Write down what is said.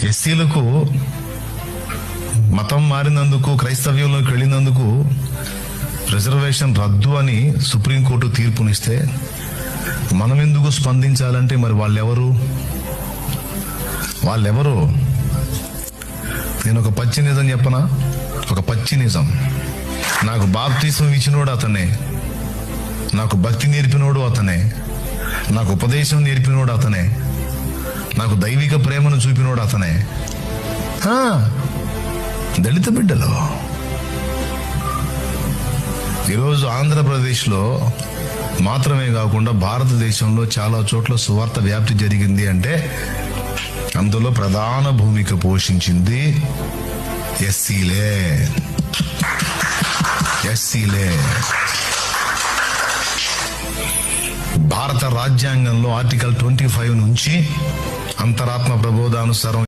ఎస్సీలకు మతం మారినందుకు, క్రైస్తవ్యంలోకి వెళ్ళినందుకు రిజర్వేషన్ రద్దు అని సుప్రీంకోర్టు తీర్పునిస్తే మనం ఎందుకు స్పందించాలంటే మరి వాళ్ళెవరు? నేను ఒక పచ్చి నిజం చెప్పనా? ఒక పచ్చి నిజం. నాకు బాప్తిసం ఇచ్చినోడు అతనే, నాకు భక్తి నేర్పినోడు అతనే, నాకు ఉపదేశం నేర్పినోడు అతనే, నాకు దైవిక ప్రేమను చూపినోడు అతనే. దళిత బిడ్డలు ఈరోజు ఆంధ్రప్రదేశ్లో మాత్రమే కాకుండా భారతదేశంలో చాలా చోట్ల సువార్త వ్యాప్తి జరిగింది అంటే అందులో ప్రధాన భూమిక పోషించింది ఎస్సీలే. భారత రాజ్యాంగంలో ఆర్టికల్ 25 నుంచి అంతరాత్మ ప్రబోధానుసారం